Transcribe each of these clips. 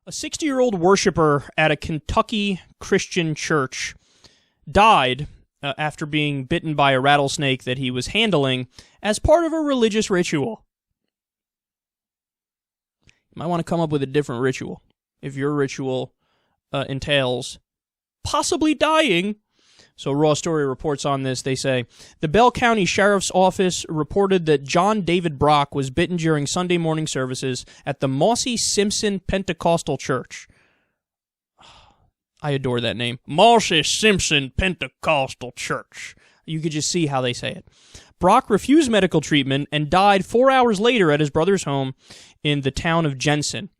A 60-year-old worshiper at a Kentucky Christian church died after being bitten by a rattlesnake that he was handling as part of a religious ritual. You might want to come up with a different ritual if your ritual entails possibly dying. So Raw Story reports on this. They say, the Bell County Sheriff's Office reported that John David Brock was bitten during Sunday morning services at the Mossy Simpson Pentecostal Church. I adore that name. Mossy Simpson Pentecostal Church. You could just see how they say it. Brock refused medical treatment and died 4 hours later at his brother's home in the town of Jenson.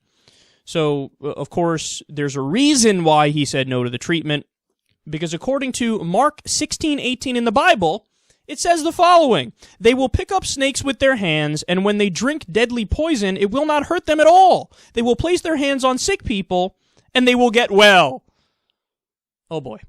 So, of course, there's a reason why he said no to the treatment. Because according to Mark 16:18 in the Bible, it says the following: they will pick up snakes with their hands, and when they drink deadly poison, it will not hurt them at all. They will place their hands on sick people, and they will get well. Oh boy.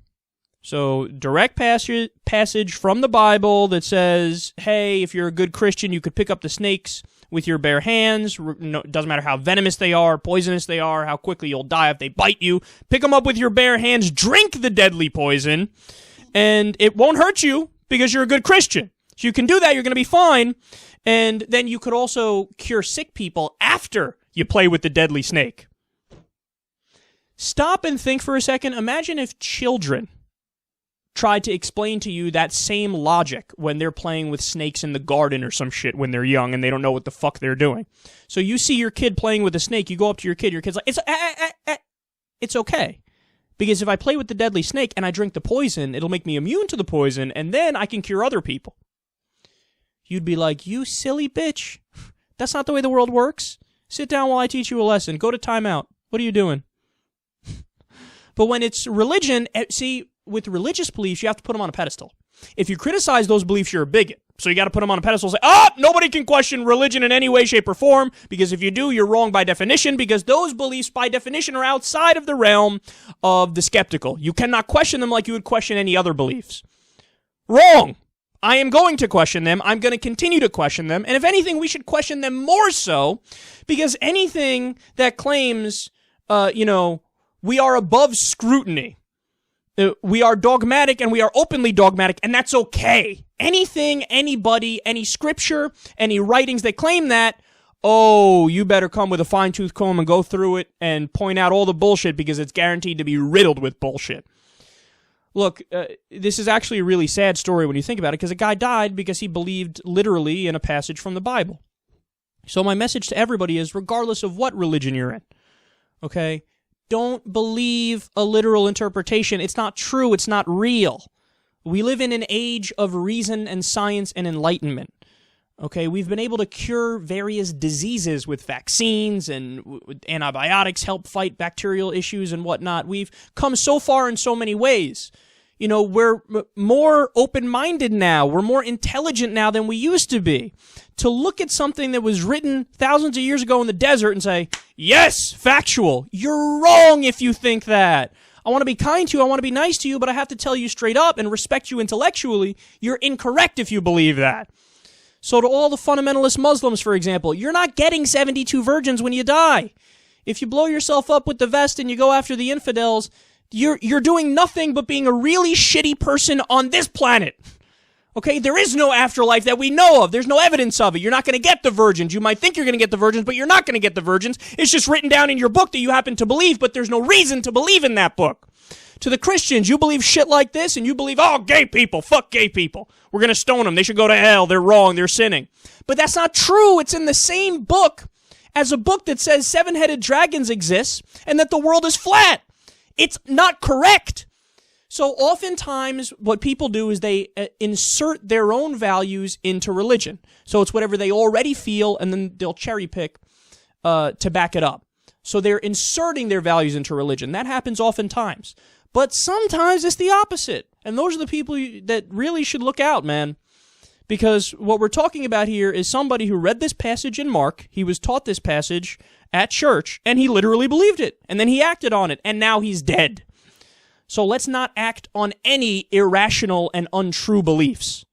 So, direct passage from the Bible that says, hey, if you're a good Christian, you could pick up the snakes with your bare hands. Doesn't matter how venomous they are, poisonous they are, how quickly you'll die if they bite you. Pick them up with your bare hands, drink the deadly poison, and it won't hurt you because you're a good Christian. So you can do that, you're going to be fine. And then you could also cure sick people after you play with the deadly snake. Stop and think for a second. Imagine if children tried to explain to you that same logic when they're playing with snakes in the garden or some shit when they're young and they don't know what the fuck they're doing. So you see your kid playing with a snake, you go up to your kid's like, it's okay. Because if I play with the deadly snake and I drink the poison, it'll make me immune to the poison, and then I can cure other people. You'd be like, you silly bitch. That's not the way the world works. Sit down while I teach you a lesson. Go to timeout. What are you doing? But when it's religion, see, with religious beliefs, you have to put them on a pedestal. If you criticize those beliefs, you're a bigot. So you got to put them on a pedestal and say, nobody can question religion in any way, shape, or form, because if you do, you're wrong by definition, because those beliefs, by definition, are outside of the realm of the skeptical. You cannot question them like you would question any other beliefs. Wrong. I am going to question them. I'm going to continue to question them. And if anything, we should question them more so, because anything that claims, we are above scrutiny, we are dogmatic, and we are openly dogmatic, and that's okay. Anything, anybody, any scripture, any writings that claim that, you better come with a fine-tooth comb and go through it and point out all the bullshit, because it's guaranteed to be riddled with bullshit. Look, this is actually a really sad story when you think about it, because a guy died because he believed literally in a passage from the Bible. So my message to everybody is, regardless of what religion you're in, okay, don't believe a literal interpretation. It's not true. It's not real. We live in an age of reason and science and enlightenment. Okay, we've been able to cure various diseases with vaccines, and antibiotics help fight bacterial issues and whatnot. We've come so far in so many ways. We're more open-minded now. We're more intelligent now than we used to be. To look at something that was written thousands of years ago in the desert and say, yes, factual. You're wrong if you think that. I want to be kind to you. I want to be nice to you, but I have to tell you straight up and respect you intellectually. You're incorrect if you believe that. So to all the fundamentalist Muslims, for example, you're not getting 72 virgins when you die. If you blow yourself up with the vest and you go after the infidels, you're doing nothing but being a really shitty person on this planet. Okay, there is no afterlife that we know of. There's no evidence of it. You're not going to get the virgins. You might think you're going to get the virgins, but you're not going to get the virgins. It's just written down in your book that you happen to believe, but there's no reason to believe in that book. To the Christians, you believe shit like this, and you believe, gay people, fuck gay people. We're going to stone them. They should go to hell. They're wrong. They're sinning. But that's not true. It's in the same book as a book that says 7-headed dragons exist and that the world is flat. It's not correct. So oftentimes what people do is they insert their own values into religion. So it's whatever they already feel, and then they'll cherry pick to back it up. So they're inserting their values into religion. That happens oftentimes. But sometimes it's the opposite. And those are the people that really should look out, man. Because what we're talking about here is somebody who read this passage in Mark, he was taught this passage at church, and he literally believed it. And then he acted on it, and now he's dead. So let's not act on any irrational and untrue beliefs.